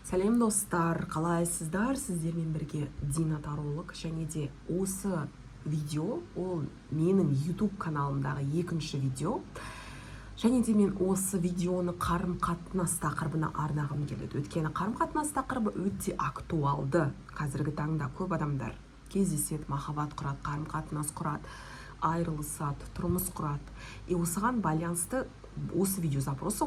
Сәлем достар, қалайсыздар? Сіздермен бірге Дина Таролог, және де осы видео ол менің YouTube каналымдағы екінші видео. Және де мен осы видеоны қарым-қатынас тақырыбына арнағым келеді. Өйткені қарым-қатынас тақырыбы өте актуалды. Қазіргі таңда көп адамдар кездеседі, махаббат құрады, қарым-қатынас құрады, айырылысады, тұрмыс құрады. Осыған байланысты осы видео запросы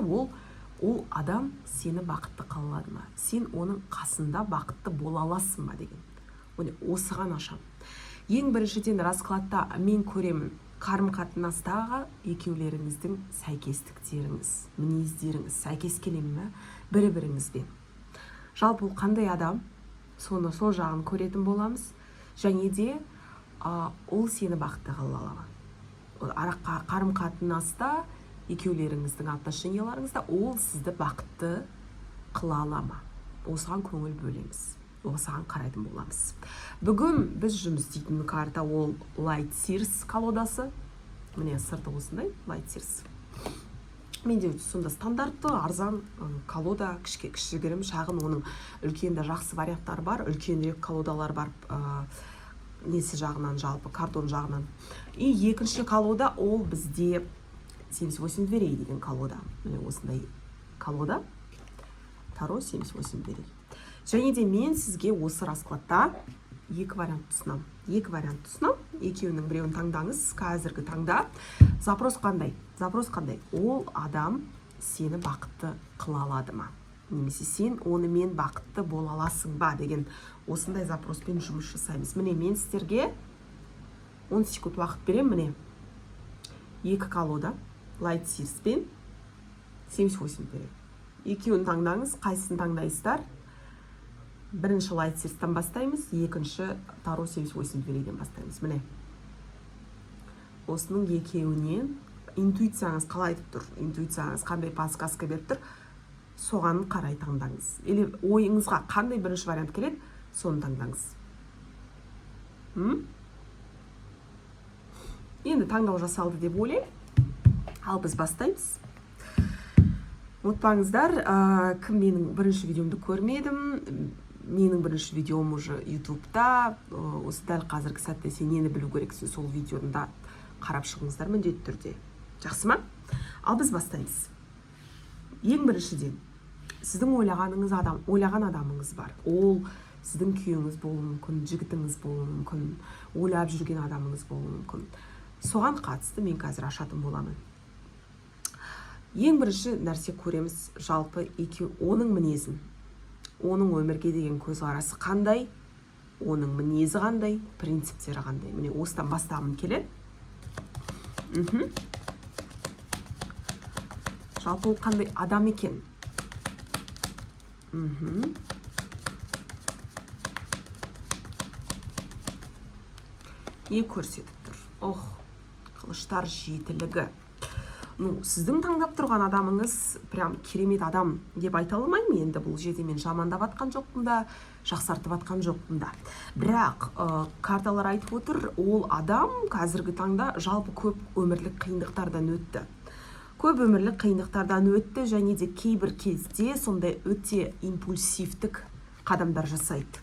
ол адам сені бақытты қыла алады ма? Сен оның қасында бақытты бола аласың ба деген. Осыған ашам. Ең біріншіден раскладта мен көремін қарым-қатынастағы екеулеріңіздің сәйкестіктеріңіз, мінездеріңіз сәйкес келе ме бір-біріңізбен. Жалпы ол қандай адам? Сол жағын көретін боламыз. Және де ол сені бақытты қыла ала ма? Қарым-қатынаста екеулеріңіздің отношенияларыңызда ол сізді бақытты қыла ала ма? Осыған көңіл бөлеміз. Осыған қарайтын боламыз. Бүгін біз жұмыс істейтін карта ол Light Seers колодасы. Міне сырты осындай Light Seers. Менде сонда стандартты, арзан колода, кішігірім, шағын, оның үлкенді жақсы варианттары бар, үлкенірек колодалар бар, несі жағынан, жалпы картон жағынан. И екінші колода ол бізде 78 дверей деген колода. Міне осындай колода. Таро 78 дверей. Және де мен сізге осы раскладта екі вариант ұсынам. Екеуінің біреуін таңдаңыз. Қазіргі таңда запрос қандай? Ол адам сені бақытты қыла алады ма? Немесе сен онымен бақытты бола аласың ба деген осындай запроспен жұмыс жасаймыз. Міне мен сіздерге 10 секунд уақыт берем. Міне екі колода Light Seers пен 78 дверей. Екеуін таңдаңыз, қайсысын таңдайсыздар? Бірінші Light Seers'тан бастаймыз, екінші Таро 78 дверейден бастаймыз. Міне. Осының екеуінен интуицияңыз қалай айтып тұр? Интуицияңыз қандай подсказка беріп тұр? Соған қарай таңдаңыз. Или ойыңызға қандай бірінші вариант келеді? Соны таңдаңыз. Енді таңдау жасалды деп ойлаймын. Ал біз бастаймыз. Ұмытпаңыздар, кім менің бірінші видеомды көрмедім, менің бірінші видеом уже YouTube'да, осы дәл қазіргі сәтте сен нені білу керексің, сол видеоны да қарап шығыңыздар міндетті түрде. Жақсы ма? Ал біз бастаймыз. Ең біріншіден, сіздің ойлаған адамыңыз бар. Ол сіздің күйеуіңіз болуы мүмкін, жігітіңіз болуы мүмкін, ойлап жүрген адамыңыз болуы мүмкін. Соған қатысты мен қазір ашатын боламын. Ең бірінші нәрсе көреміз, жалпы оның мінезін, оның өмірге деген көзқарасы қандай, оның мінезі қандай, принциптері қандай. Міне осыдан бастағым келеді. Жалпы ол қандай адам екен? Не көрсетіп тұр? Қылыштар жетілігі. Сіздің таңдап тұрған адамыңыз прям керемет адам деп айта алмаймын. Енді бұл жерде мен жамандап атқан жоқпын да, жақсартып атқан жоқпын да. Бірақ карталар айтып отыр, ол адам қазіргі таңда жалпы көп өмірлік қиындықтардан өтті. Және де кейбір кезде сондай өте импульсивтік қадамдар жасайды.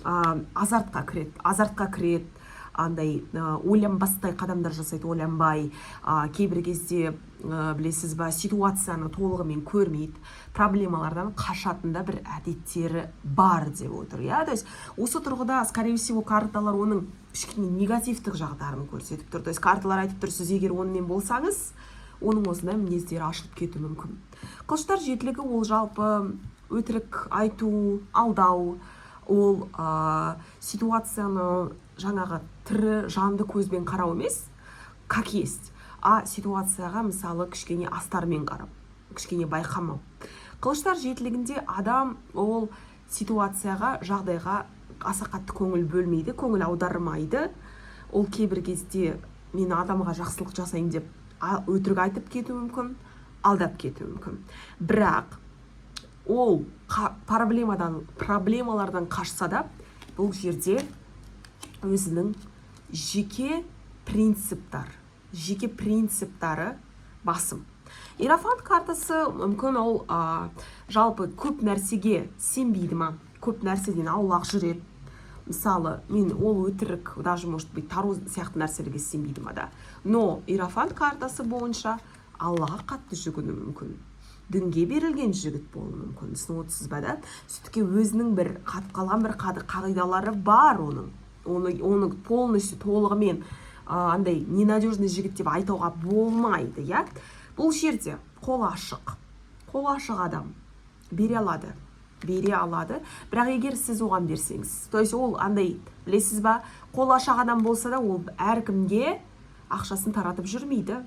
Азартқа кіреді. Андай ойланбастай қадамдар жасайды, ойланбай, кейбір кезде білесіз ба, ситуацияны толығымен көрмейді, проблемалардан қашатында бір әдеттері бар деп отыр. То есть осы тұрғыда, скорее всего, карталар оның кішкене негативтік жағдарын көрсетіп тұр. То есть карталар айтып тұр, сіз егер онымен болсаңыз, оның осындай мінездері ашылып кетуі мүмкін. Қылыштар жетілігі ол жалпы өтірік айту, алдау, ол ситуацияны жаңағы тірі жанды көзбен қарау емес, как есть, ситуацияға мысалы кішкене астармен қарау, кішкене байқамау. Қылыштар жетілігінде адам ол ситуацияға, жағдайға аса қатты көңіл бөлмейді, көңіл аудармайды. Ол кейбір кезде мен адамға жақсылық жасайын деп өтірік айтып кетуі мүмкін, алдап кетуі мүмкін. Бірақ ол проблемалардан қашса да, бұл жерде өзінің жеке принциптары басым. Иерофант картасы мүмкін ол жалпы көп нәрсеге сенбейді ма, көп нәрседен аулақ жүреді. Мысалы, мен ол өтірік, даже может быть тару сияқты нәрселерге сенбейді ма да. Но иерофант картасы бойынша Аллаға қатты жүгіну мүмкін, дінге берілген жігіт болуы мүмкін, түсініп отырсыз ба да. Сөйтіп өзінің бір қатып қалған бір қағидалары бар оны полностью толығымен андай ненадежный жігіт деп айтуға болмайды, иә. Бұл жерде қол ашық адам бере алады, бірақ егер сіз оған берсеңіз, то есть ол андай, білесіз ба, қол ашық адам болса да ол әркімге ақшасын таратып жүрмейді.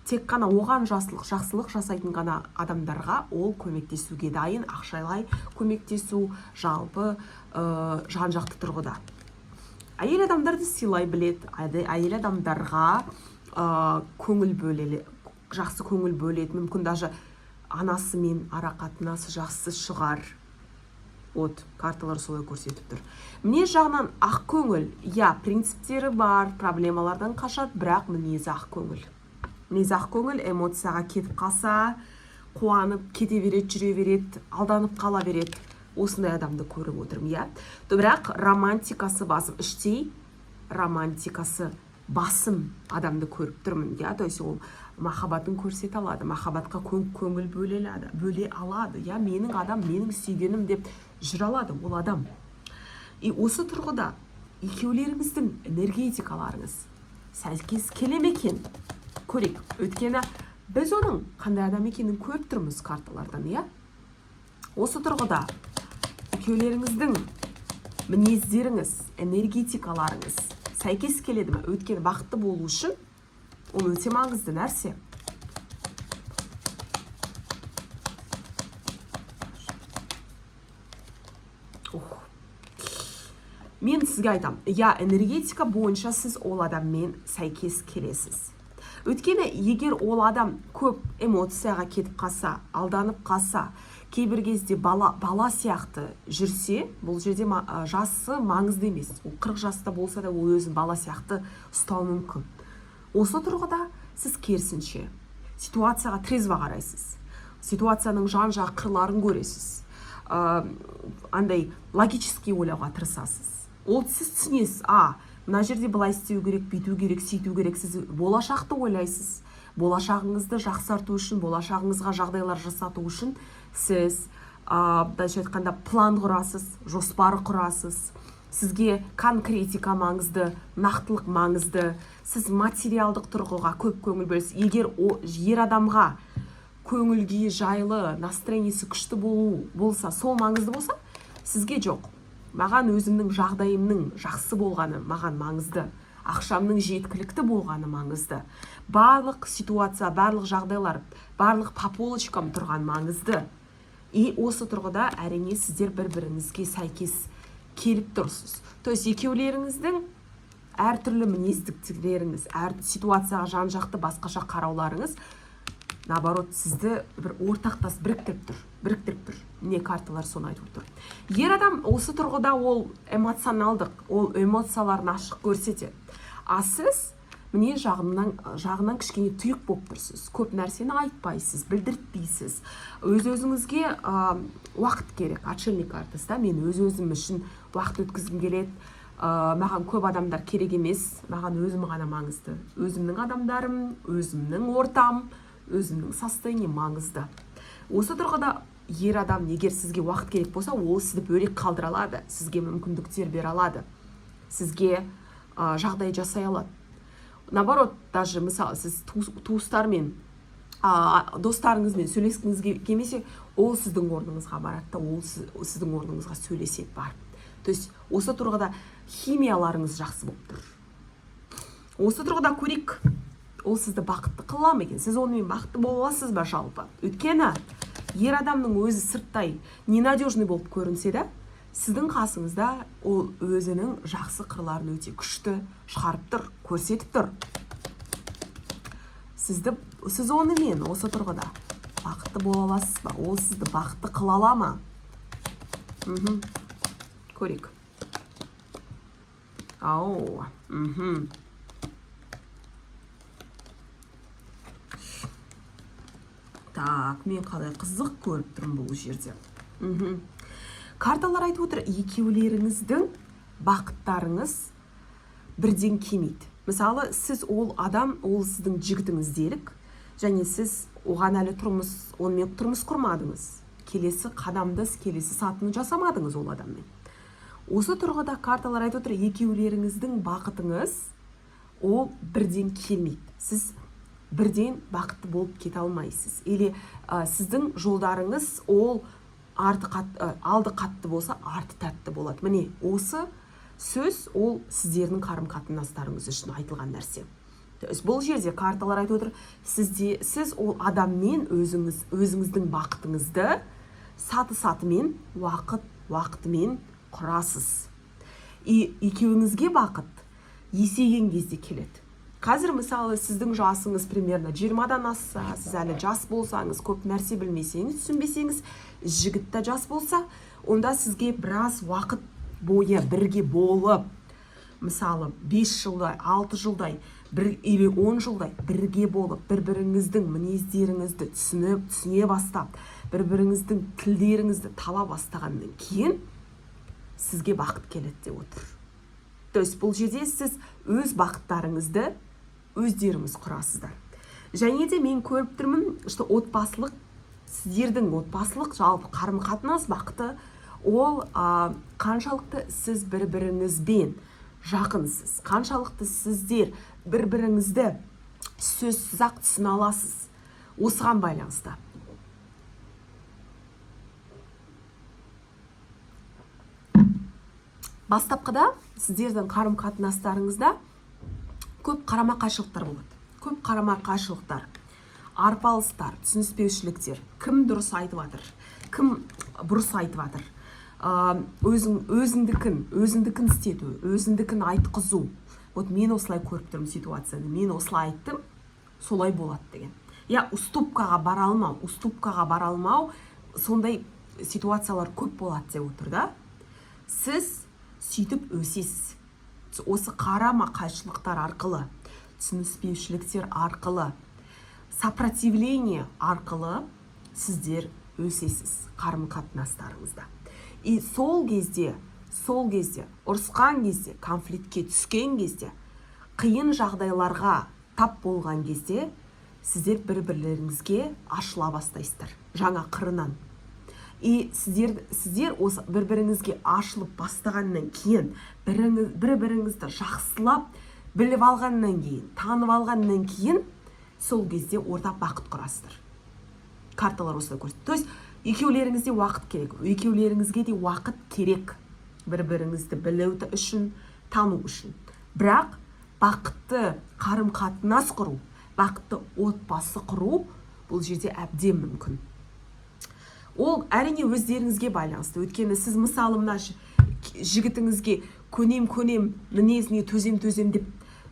Тек қана оған жақсылық жасайтын ғана адамдарға ол көмектесуге дайын, ақшалай көмектесу, жалпы жан-жақты тұрғыда. Әйел адамдарды сыйлай біледі, әйел адамдарға жақсы көңіл бөледі, мүмкін даже анасымен ара қатынасы жақсы шығар. Вот, карталар солай көрсетіп тұр. Мінез жағынан ақ көңіл, принциптері бар, проблемалардан қашады, бірақ мінез ақ көңіл. Эмоцияға кетіп қалса, қуанып, кете береді, жүре береді, алданып қала береді. Осындай адамды көріп отырмын, иә. Бірақ романтикасы басым, іштей романтикасы басым адамды көріп тұрмын, иә. То есть ол махаббатын көрсете алады, махаббатқа көңіл бөле алады, иә. Менің адам, менің сүйгенім деп жүре алады ол адам. И осы тұрғыда екеулеріңіздің энергетикаларыңыз сәйкес келе ме екен? Көрейік. Өйткені біз оның қандай адам екенін көріп тұрмыз карталардан, иә. Осы тұрғыда екеулеріңіздің мінездеріңіз, энергетикаларыңыз сәйкес келеді ме? Өйткені бақытты болу үшін ол өте маңызды нәрсе. Мен сізге айтам, энергетика бойынша сіз ол адаммен сәйкес келесіз. Өйткені егер ол адам көп эмоцияға кетіп қалса, алданып қалса, кейбір кезде бала сияқты жүрсе, бұл жерде жасы маңызды емес. Ол 40 жаста болса да ол өзін бала сияқты ұстау мүмкін. Осы тұрғыда сіз керісінше ситуацияға трезво қарайсыз. Ситуацияның жан-жақ қырларын көресіз. Андай логически ойлауға тырысасыз. Ол сіз түсінесіз, мына жерде былай істеу керек, бүйту керек, сөйту керек. Сіз болашақты ойлайсыз. Болашағыңызды жақсарту үшін, болашағыңызға жағдайлар жасату үшін сіз дәлше айтқанда план құрасыз, жоспар құрасыз. Сізге конкретика маңызды, нақтылық маңызды. Сіз материалдық тұрғыға көп көңіл бөлесіз. Егер ер адамға көңілге жайлы, настроениесі күшті болса, сол маңызды болса, сізге жоқ. Маған өзімнің жағдайымның жақсы болғаны маған маңызды. Ақшамның жеткілікті болғаны маңызды. Барлық ситуация, барлық жағдайлар, барлық по полочкам тұрған маңызды. И осы тұрғыда әрине сіздер бір-біріңізге сәйкес келіп тұрсыз. То есть екеулеріңіздің әртүрлі мінездіктеріңіз, әр ситуацияға жан-жақты басқаша қарауларыңыз наоборот сізді бір ортақтас біріктіріп тұр. Міне карталар соны айтып тұр. Ер адам осы тұрғыда ол эмоционалдық, ол эмоцияларын ашық көрсетеді. Сіз міне жағынан кішкене тұйық болып тұрсыз. Көп нәрсені айтпайсыз, білдіртпейсіз. Өз-өзіңізге уақыт керек. Отшельник картасы да, мен өз-өзім үшін уақыт өткізгім келеді. Маған көп адамдар керек емес, маған өзім ғана маңызды. Өзімнің адамдарым, өзімнің ортам, өзімнің состоянием маңызды. Осы тұрғыда ер адам егер сізге уақыт керек болса, ол сізді бөлек қалдыра алады, сізге мүмкіндіктер бере алады, сізге жағдай жасай алады. Наоборот, даже мысалы сіз туыстармен, достарыңызбен сөйлескіңізге келмесе, ол сіздің орныңызға барады, ол сіздің орныңызға сөйлеседі барып. То есть осы тұрғыда химияларыңыз жақсы болып тұр. Осы тұрғыда көрейік, ол сізді бақытты қыла ма екен? Сіз онымен бақытты бола аласыз ба жалпы? Өйткені ер адамның өзі сырттай ненадежный болып көрінсе де, сіздің қасыңызда ол өзінің жақсы қырларын өте күшті шығарып тұр, көрсетіп тұр. Сіз онымен осы тұрғыда бақытты бола аласыз ба? Ол сізді бақытты қыла ала ма? Көрейік. Так, мен қалай қызық көріп тұрмын бұл жерде. Карталар айтып отыр, екеулеріңіздің бақыттарыңыз бірден келмейді. Мысалы, сіз ол адам, ол сіздің жігітіңіз делік, және сіз оған әлі онымен тұрмыс құрмадыңыз. Келесі қадамды, келесі сатыны жасамадыңыз ол адаммен. Осы тұрғыда карталар айтып отыр, екеулеріңіздің бақытыңыз ол бірден келмейді. Сіз бірден бақытты болып кете алмайсыз. Или сіздің жолдарыңыз ол алды қатты болса, арты тәтті болады. Міне, осы сөз ол сіздердің қарым-қатынастарыңыз үшін айтылған нәрсе. Бұл жерде карталар айтып отыр, сіз ол адаммен өзіңіздің бақытыңызды саты-сатымен, уақытымен құрасыз. Екеуіңізге бақыт есейген кезде келеді. Қазір мысалы сіздің жасыңыз примерно 20-дан асса, сіз әлі жас болсаңыз, көп нәрсе білмесеңіз, түсінбесеңіз, жігіт та жас болса, онда сізге біраз уақыт бойы бірге болып, мысалы 5 жылдай, 6 жылдай, или 10 жылдай бірге болып, бір-біріңіздің мінездеріңізді түсіне бастап, бір-біріңіздің тілдеріңізді таба бастағаннан кейін сізге бақыт келеді деп отыр. То есть бұл жерде сіз өз бақыттарыңызды өздеріңіз құрасыздар. Және де мен көріп тұрмын, что сіздердің отбасылық жалпы қарым-қатынас бақыты ол қаншалықты сіз бір-біріңізбен жақынсыз, қаншалықты сіздер бір-біріңізді сөзсіз-ақ түсіне аласыз. Осыған байланысты. Бастапқыда сіздердің қарым-қатынастарыңызда көп қарама-қайшылықтар болады. Көп қарама-қайшылықтар, арпалыстар, түсініспеушіліктер. Кім дұрыс айтып жатыр, кім бұрыс айтып жатыр. Өзіңдікін істету, өзіңдікін айтқызу. Вот мен осылай көріп тұрмын ситуацияны. Мен осылай айттым, солай болады деген. Уступкаға бара алмау, сондай ситуациялар көп болады деп отыр да. Сіз сөйтіп өсесіз. Осы қарама-қайшылықтар арқылы, түсініспеушіліктер арқылы, сопротивление арқылы сіздер өсесіз қарым-қатынастарыңызда. И сол кезде, ұрысқан кезде, конфликтке түскен кезде, қиын жағдайларға тап болған кезде, сіздер бір-бірлеріңізге ашыла бастайсыздар, жаңа қырынан. И сіздер осы бір-біріңізге ашылып бастағаннан кейін, бір-біріңізді жақсылап біліп алғаннан кейін, танып алғаннан кейін, сол кезде ортақ бақыт құрасыздар. Карталар осылай көрсетеді. То есть екеулеріңізде уақыт керек, екеулеріңізге де уақыт керек, бір-біріңізді білу үшін, тану үшін. Бірақ бақытты қарым-қатынас құру, бақытты отбасы құру бұл жерде әбден мүмкін. Ол әрине өздеріңізге байланысты. Өйткені сіз мысалы мына жігітіңізге көнем мінезіне төзем деп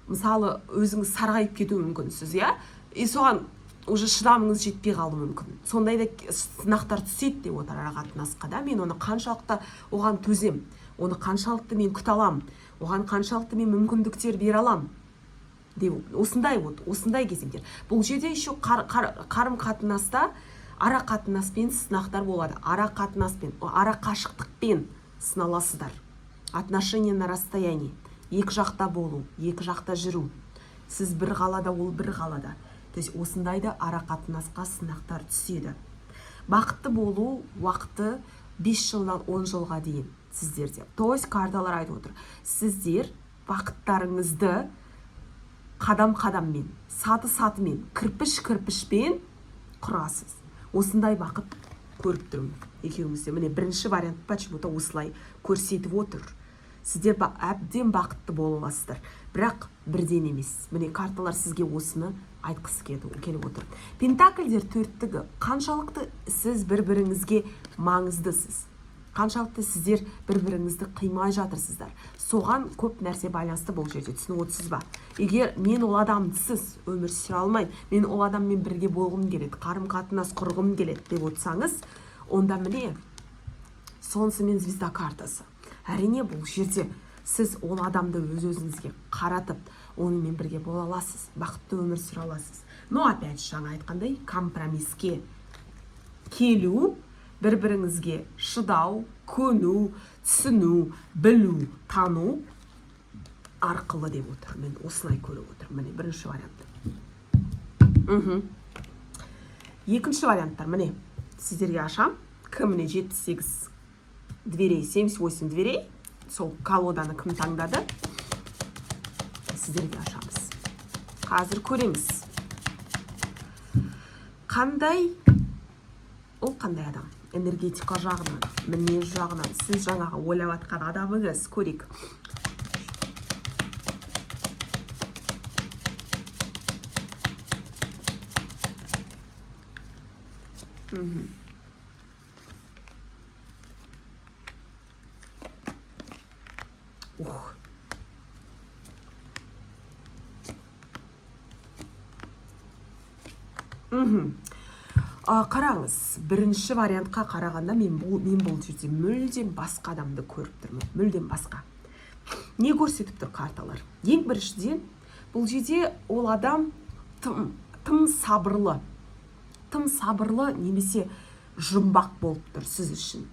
мысалы өзіңіз сарғайып кетуі мүмкінсіз, и соған уже шыдамыңыз жетпей қалуы мүмкін. Сондай да сынақтар түседі деп отыр ара-қатынасқа да. Мен оны қаншалықты оған төзем, оны қаншалықты мен күте алам, оған қаншалықты мен мүмкіндіктер бере алам деп осындай кезеңдер. Бұл жерде еще қарым-қатынаста ара-қатынаспен сынақтар болады. Ара-қашықтықпен сыналасыздар. Отношения на расстоянии. Екі жақта болу, екі жақта жүру. Сіз бір қалада, ол бір қалада. То есть осындайда ара-қатынасқа сынақтар түседі. Бақытты болу уақыты 5 жылдан 10 жылға дейін сіздерде. То есть карталар айтып отыр. Сіздер бақыттарыңызды қадам-қадаммен, саты-сатымен, кірпіш-кірпішпен құрасыз. Осындай бақыт көріп тұрмын екеуіңізде. Міне бірінші вариант почему-то осылай көрсетіп отыр. Сіздер әбден бақытты бола аласыздар. Бірақ бірден емес. Міне карталар сізге осыны айтқысы келіп отыр. Пентакльдер төрттігі. Қаншалықты сіз бір-біріңізге маңыздысыз. Қаншалықты сіздер бір-біріңізді қимай жатырсыздар. Соған көп нәрсе байланысты бұл жерде, түсініп отырсыз ба? Егер мен ол адамсыз өмір сүре алмаймын, мен ол адаммен бірге болғым келеді, қарым-қатынас құрғым келеді деп отырсаңыз, онда міне солнцемен звезда картасы. Әрине бұл жерде сіз ол адамды өз-өзіңізге қаратып, онымен бірге бола аласыз, бақытты өмір сүре аласыз. но опять жаңа айтқандай компромиске келу, бір-біріңізге шыдау, көну, түсіну, білу, тану арқылы деп отыр. Мен осылай көріп отырмын. Міне бірінші вариант. Екінші варианттар міне сіздерге ашам. Кіміне 78 дверей, 78 дверей. Сол колоданы кім таңдады? Сіздерге ашамыз. Қазір көреміз. Қандай? Ол қандай адам? Энергетика жағынан, мінез жағынан, сіз жаңағы ойлап атқан адамыңыз, көрейік. Қараңыз, бірінші вариантқа қарағанда мен бұл жерде мүлдем басқа адамды көріп тұрмын. Мүлдем басқа. Не көрсетіп тұр карталар? Ең біріншіден, бұл жерде ол адам тым сабырлы. Тым сабырлы немесе жұмбақ болып тұр сіз үшін.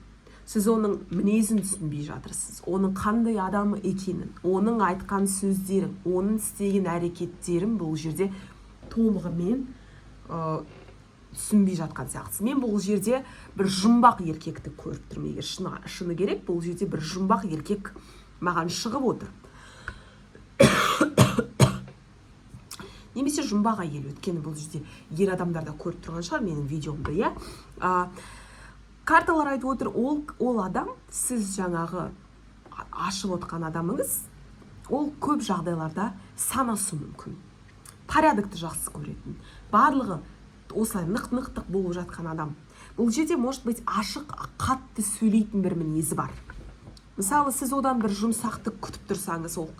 Сіз оның мінезін түсінбей жатырсыз. Оның қандай адамы екенін, оның айтқан сөздерін, оның істеген әрекеттерін бұл жерде толығымен түсінбей жатқан сияқтысыз. Мен бұл жерде бір жұмбақ еркекті көріп тұрмын. Егер шыны керек, бұл жерде бір жұмбақ еркек маған шығып отыр. Немесе жұмбақ әйел, өткені бұл жерде ер адамдарда көріп тұрған шығар менің видеомда, иә. Карталар айтып отыр, ол адам, сіз жаңағы ашып отқан адамыңыз, ол көп жағдайларда санасы мүмкін. Порядокты жақсы көретін. Барлығы осылай нық-нықтық болып жатқан адам. Бұл жерде, может быть, ашық, қатты сөйлейтін бір мінезі бар. Мысалы, сіз одан бір жұмсақты күтіп тұрсаңыз, ол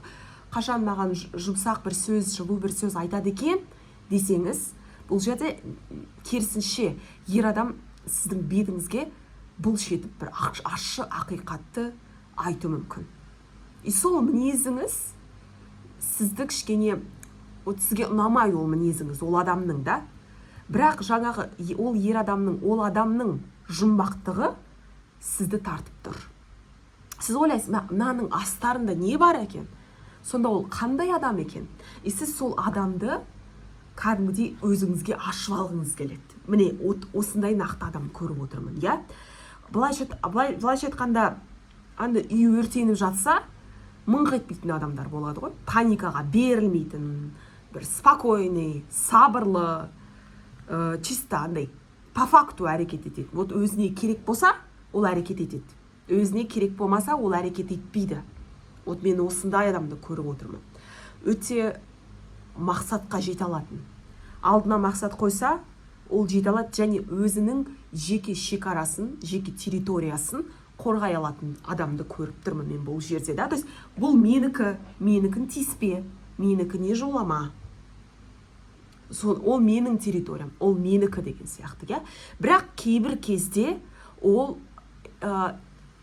қашан маған жұмсақ бір сөз, жылу бір сөз айтады екен десеңіз, бұл жерде керісінше ер адам сіздің бетіңізге бұлшетіп бір ашы ақиқатты айту мүмкін. И сол мінезіңіз сізді кішкене, сізге ұнамай ол мінезіңіз, ол адамның да. Бірақ жаңағы ол ер адамның, ол адамның жұмбақтығы сізді тартып тұр. Сіз ойлайсыз, мынаның астарында не бар екен? Сонда ол қандай адам екен? И сіз сол адамды кәдімгідей өзіңізге ашып алғыңыз келеді. Міне, осындай нақты адам көріп отырмын, иә? Былайша айтқанда, үй өртеніп жатса, мыңқ етпейтін адамдар болады ғой. Паникаға берілмейтін, бір спокойный, сабырлы, чисто андай, по факту әрекет етеді. Вот өзіне керек болса, ол әрекет етеді. Өзіне керек болмаса, ол әрекет етпейді. Вот мен осындай адамды көріп отырмын. Өте мақсатқа жете алатын. Алдына мақсат қойса, ол жете алады, және өзінің жеке шекарасын, жеке территориясын қорғай алатын адамды көріп тұрмын мен бұл жерде, да? То есть бұл менікін тиіспе, менікіне жолама. Ол менің территориям, ол менікі деген сияқты, иә? Бірақ кейбір кезде ол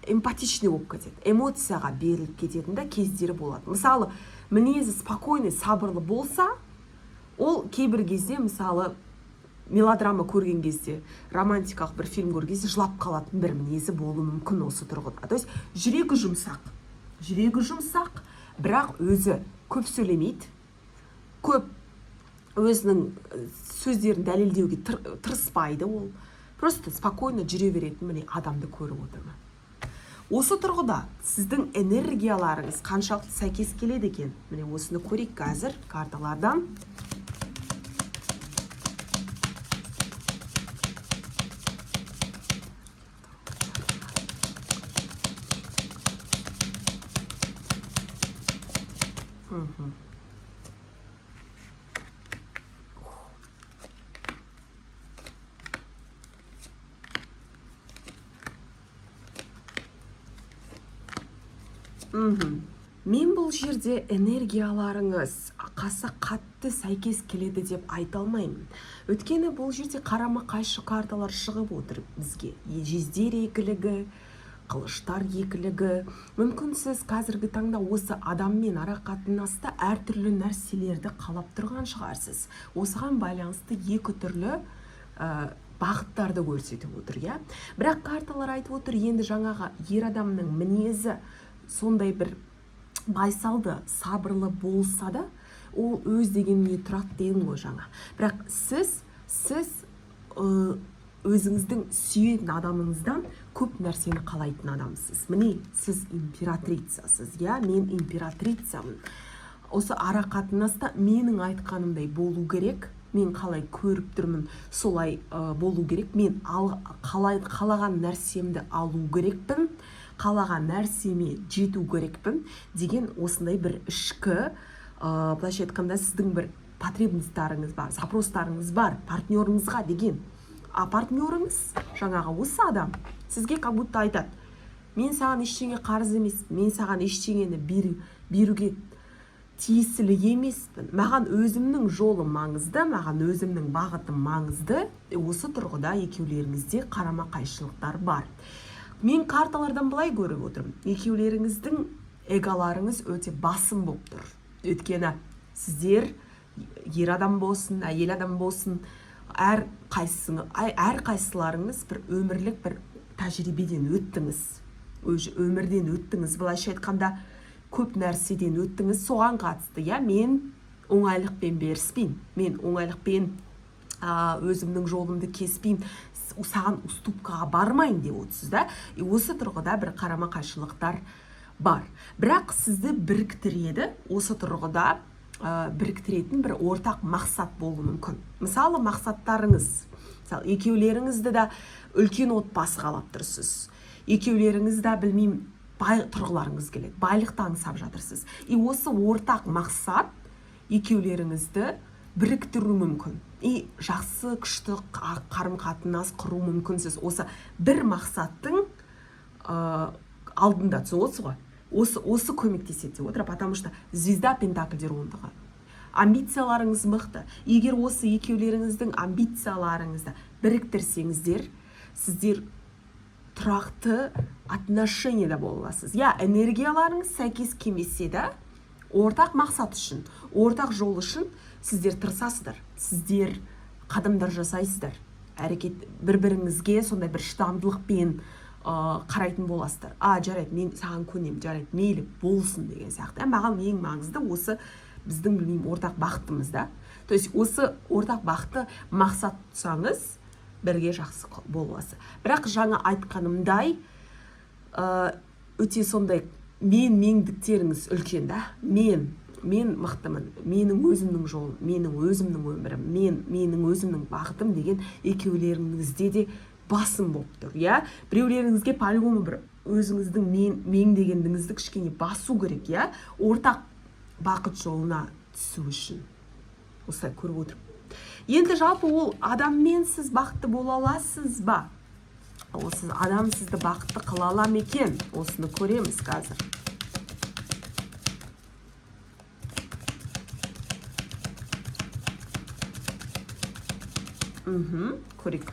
эмпатичный болып кетеді, эмоцияға беріліп кететін да кездері болады. Мысалы, мінезі спокойный, сабырлы болса, ол кейбір кезде, мысалы, мелодрама көрген кезде, романтикалық бір фильм көрген кезде жылап қалатын бір мінезі болуы мүмкін осы тұрғыда. То есть жүрегі жұмсақ, бірақ өзі көп сөйлемейді, көп өзінің сөздерін дәлелдеуге тырыспайды, ол просто спокойно жүре беретін міне адамды көріп отырмын. Осы тұрғыда сіздің энергияларыңыз қаншалықты сәйкес келеді екен? Міне осыны көрейік қазір карталардан. Мен бұл жерде энергияларыңыз аса қатты сәйкес келеді деп айта алмаймын. Өйткені бұл жерде қарама қайшы карталар шығып отыр бізге. Ежездер екілігі, қылыштар екілігі. Мүмкін сіз қазіргі таңда осы адаммен ара қатынаста әртүрлі нәрселерді қалап тұрған шығарсыз. Осыған байланысты екі түрлі бағыттарды көрсетіп отыр, иә. Бірақ карталар айтып отыр, енді жаңағы ер адамның мінезі сондай бір байсалды, сабырлы болса да, ол өз дегеніне тұрады деген ғой жаңа. Бірақ сіз өзіңіздің сүйетін адамыңыздан көп нәрсені қалайтын адамсыз. Міне, сіз императрицасыз, иә, мен императрицамын. Осы ара қатынаста менің айтқанымдай болу керек, мен қалай көріп тұрмын, солай болу керек, мен қалаған нәрсемді алу керекпін, қалаған нәрсеме жету керекпін деген осындай бір ішкі, былайша айтқанда сіздің бір потребностарыңыз бар, запростарыңыз бар партнеріңізға деген. А партнеріңіз жаңағы осы адам сізге как будто айтады, мен саған ештеңе қарыз емес, мен саған ештеңені беруге тиесілі емеспін, маған өзімнің жолым маңызды, маған өзімнің бағытым маңызды. Осы тұрғыда екеулеріңізде қарама қайшылықтар бар. Мен карталардан былай көріп отырмын, екеулеріңіздің эголарыңыз өте басым болып тұр. Өйткені сіздер ер адам болсын, әйел адам болсын, әр қайсыларыңыз бір өмірлік бір тәжірибеден өттіңіз, өмірден өттіңіз, былайша айтқанда көп нәрседен өттіңіз, соған қатысты, иә, мен оңайлықпен беріспеймін, мен оңайлықпен өзімнің жолымды кеспеймін, саған уступкаға бармайын деп отырсыз, да. Осы тұрғыда бір қарама қайшылықтар бар. Бірақ сізді біріктіреді, осы тұрғыда біріктіретін бір ортақ мақсат болуы мүмкін. Мысалы, мақсаттарыңыз, мысалы, екеулеріңізді да үлкен отбасы қалап тұрсыз. Екеулеріңізді білмеймін, бай тұрғыларыңыз келеді, байлықты аңсап жатырсыз. Осы ортақ мақсат екеулеріңізді біріктіру мүмкін. Жақсы, күшті қарым-қатынас құру мүмкінсіз. Осы бір мақсаттың алдында, түсінесіз ғой? Осы көмектеседі деп отыр, потому что звезда пентакльдер ондығы. Амбицияларыңыз мықты. Егер осы екеулеріңіздің амбицияларыңызды біріктірсеңіздер, сіздер тұрақты отношениеде боласыз. Я, энергияларыңыз сәйкес келмесе де, ортақ мақсат үшін, ортақ жол үшін сіздер тырысасыздар. Сіздер қадамдар жасайсыздар. Әрекет бір-біріңізге сондай бір шыдамдылықпен қарайтын боласыздар. Жарайды, мен саған көнем, жарайды, мейлі болсын деген сияқты. Маған ең маңызды осы біздің білмеймін ортақ бақытымызда. То есть осы ортақ бақытты мақсат тұсаңыз, бірге жақсы боласы. Бірақ жаңа айтқанымдай, өте сондай меңдіктеріңіз үлкен, да? Мен мықтымын, менің өзімнің жолым, менің өзімнің өмірім, менің өзімнің бақытым деген екеулеріңізде де басым болып тұр, иә? Біреулеріңізге по-любому бір өзіңіздің мен дегеніңізді кішкене басу керек, иә? Ортақ бақыт жолына түсу үшін. Осылай көріп отырмын. Енді жалпы ол адаммен сіз бақытты бола аласыз ба? Осы адам сізді бақытты қыла ала ма екен? Осыны көреміз қазір. Көрейік.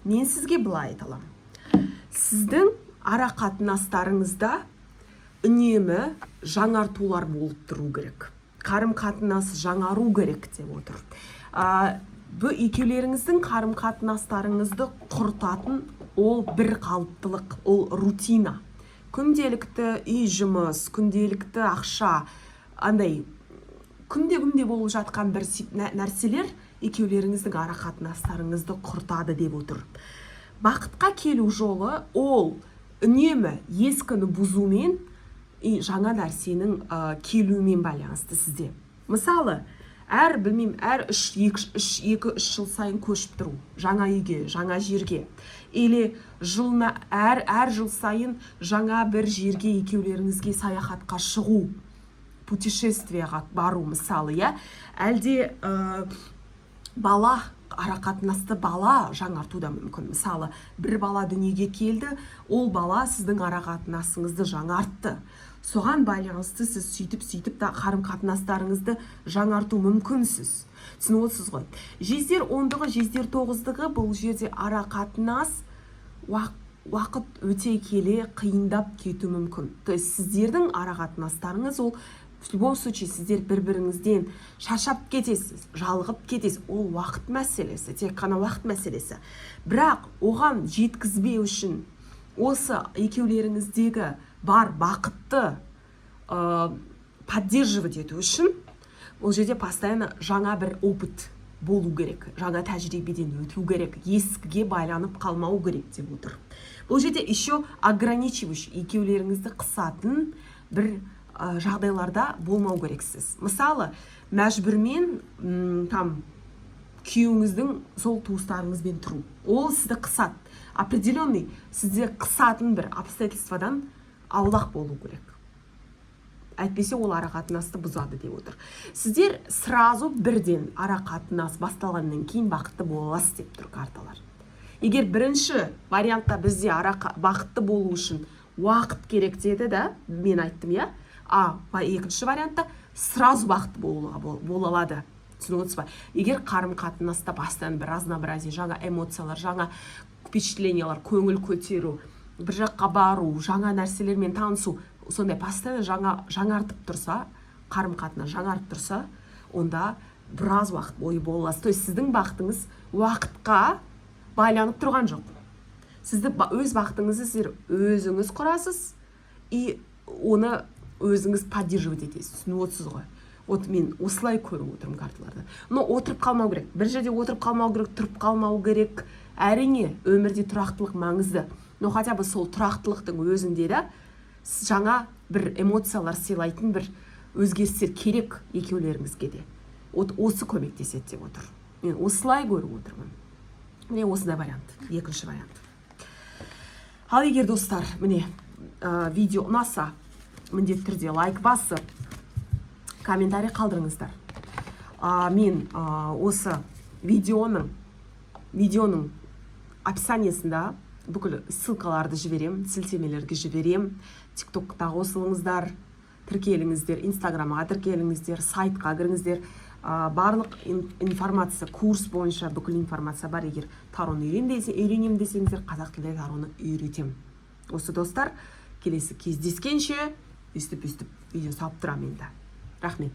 Мен сізге былай айта аламын. Сіздің ара қатынастарыңызда үнемі жаңартулар болып тұру керек. Қарым-қатынас жаңару керек деп отыр. Бұл екеулеріңіздің қарым-қатынастарыңызды құртатын ол бір қалыптылық, ол рутина. Күнделікті үй жұмыс, күнделікті ақша, андай күнде болып жатқан бір нәрселер екеулеріңіздің ара қатынастарыңызды құртады деп отыр. Бақытқа келу жолы ол үнемі ескіні бұзумен жаңа нәрсенің келуімен байланысты сізде. Мысалы, әр 2-3 жыл сайын көшіп тұру, жаңа үйге, жаңа жерге. Или жылына әр жыл сайын жаңа бір жерге екеулеріңізге саяхатқа шығу, путешествияға бару мысалы, иә? Әлде бала, арақатынасты бала жаңарту да мүмкін. Мысалы, бір бала дүниеге келді, ол бала сіздің арақатынасыңызды жаңартты. соған байланысты сіз сөйтіп та қарым-қатынастарыңызды жаңарту мүмкінсіз. Түсініп отырсыз ғой. Жездер 10-дағы, жездер 9-дағы бұл жерде ара қатынас уақыт өте келе қиындап кету мүмкін. То есть сіздердің ара қатынастарыңыз ол в любом случае сіздер бір-біріңізден шаршап кетесіз, жалығып кетесіз. Ол уақыт мәселесі, тек қана уақыт мәселесі. Бірақ оған жеткізбеу үшін осы екеулеріңіздегі бар бақытты поддерживать ету үшін ол жерде постоянно жаңа бір опыт болу керек, жаңа тәжірибеден өту керек, ескіге байланып қалмау керек деп отыр. Бұл жерде еще ограничивающий, екеулеріңізді қысатын бір жағдайларда болмау керексіз. Мысалы, мәжбүрмен күйеуіңіздің сол туыстарыңызбен тұру. Ол сізді қысады. Определенный сізді қысатын бір обстоятельстводан аулақ болу керек. Әйтпесе ол ара қатынасты бұзады деп отыр. Сіздер сразу бірден ара қатынас басталғаннан кейін бақытты бола аласыз деп тұр карталар. Егер бірінші вариантта бізде бақытты болу үшін уақыт керек деді да, мен айттым, я? Екінші вариантта сразу бақытты бола алады. Түсініп отырсыз ба? Егер қарым-қатынаста бастан бір разнообразие, жаңа эмоциялар, жаңа впечатлениялар, көңіл көтеру, бір жаққа бару, жаңа нәрселермен танысу, сондай постоянно жаңартып тұрса, қарым-қатынас жаңарып тұрса, онда біраз уақыт бойы бола аласыз. То есть сіздің бақытыңыз уақытқа байланып тұрған жоқ. Сізді өз бақытыңызды сіздер өзіңіз құрасыз и оны өзіңіз поддерживать етесіз. Түсініп отырсыз ғой? Вот мен осылай көріп отырмын карталарды. Но отырып қалмау керек. Бір жерде отырып қалмау керек, тұрып қалмау керек. Әрине, өмірде тұрақтылық маңызды. Но хотя бы сол тұрақтылықтың өзінде де жаңа бір эмоциялар сыйлайтын бір өзгерістер керек екеулеріңізге де. Осы көмектеседі деп отыр. Мен осылай көріп отырмын. Міне осындай вариант, екінші вариант. Ал егер достар, міне видео ұнаса, міндетті түрде лайк басып, комментарий қалдырыңыздар. Мен осы видеоның описаниясында бүкіл ссылкаларды жіберем, сілтемелерге жіберем. TikTok'та қосылыңыздар, тіркеліңіздер, Instagram'a тіркеліңіздер, сайтқа кіріңіздер. Барлық информация, курс бойынша бүкіл информация бар. Егер тароны үйренем десеңіздер, қазақ тілінде тароны үйретем. Осы достар, келесі кездескенше өстіп видео салып тұрамын енді. Рахмет.